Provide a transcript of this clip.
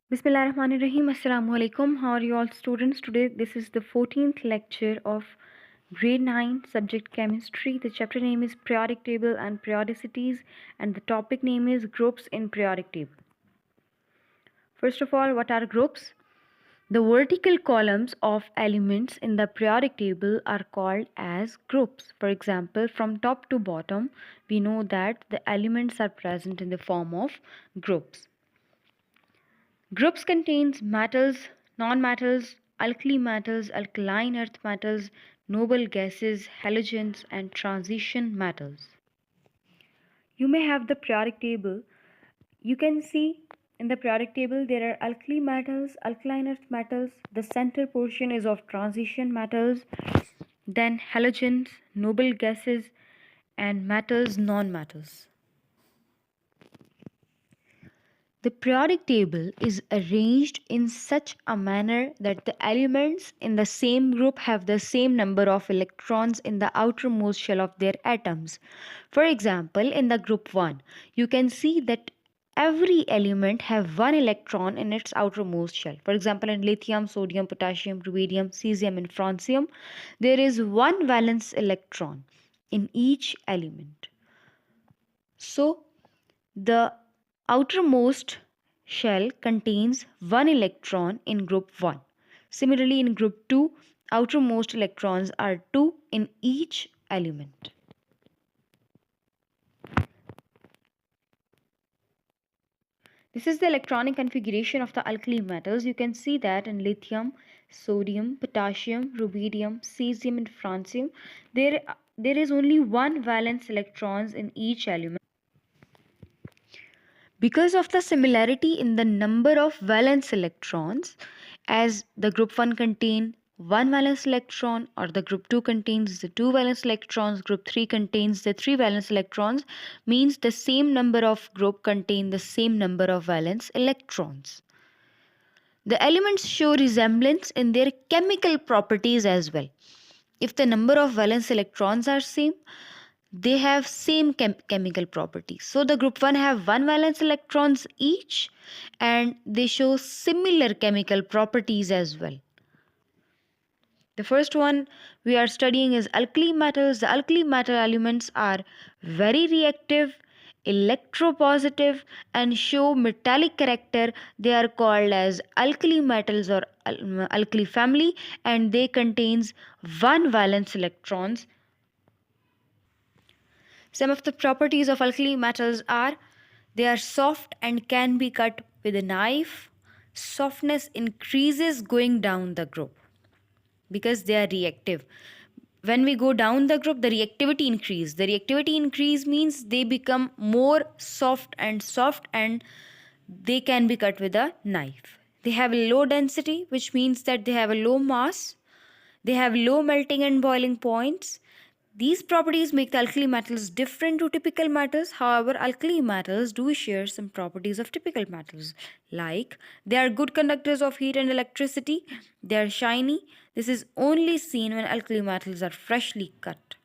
Bismillahirrahmanirrahim. Assalamu alaikum. How are you all students? Today this is the 14th lecture of grade 9 subject chemistry. The chapter name is periodic table and periodicities and the topic name is groups in periodic table. First of all, what are groups? The vertical columns of elements in the periodic table are called as groups. For example, from top to bottom, we know that the elements are present in the form of groups. Groups contains metals, non-metals, alkali metals, alkaline earth metals, noble gases, halogens, and transition metals. You may have the periodic table. You can see in the periodic table there are alkali metals, alkaline earth metals. The center portion is of transition metals, then halogens, noble gases, and metals, non-metals. The periodic table is arranged in such a manner that the elements in the same group have the same number of electrons in the outermost shell of their atoms. For example, in the group 1, you can see that every element have one electron in its outermost shell. For example, in lithium, sodium, potassium, rubidium, cesium, and francium, there is one valence electron in each element. So, the outermost shell contains one electron in group 1. Similarly, in group 2, outermost electrons are 2 in each element. This is the electronic configuration of the alkali metals. You can see that in lithium, sodium, potassium, rubidium, cesium, and francium, there is only one valence electrons in each element. Because of the similarity in the number of valence electrons, as the group 1 contain one valence electron or the group 2 contains the two valence electrons, group 3 contains the three valence electrons, means the same number of group contain the same number of valence electrons. The elements show resemblance in their chemical properties as well. If the number of valence electrons are same, they have same chemical properties. So the group 1 have one valence electrons each and they show similar chemical properties as well. The first one we are studying is alkali metals. The alkali metal elements are very reactive, electropositive, and show metallic character. They are called as alkali metals or alkali family, and they contains one valence electrons. Some of the properties of alkali metals are they are soft and can be cut with a knife. Softness increases going down the group because they are reactive. When we go down the group, the reactivity increase. The reactivity increase means they become more soft and they can be cut with a knife. They have a low density, which means that they have a low mass. They have low melting and boiling points. These properties make the alkali metals different to typical metals. However, alkali metals do share some properties of typical metals, like they are good conductors of heat and electricity, they are shiny. This is only seen when alkali metals are freshly cut.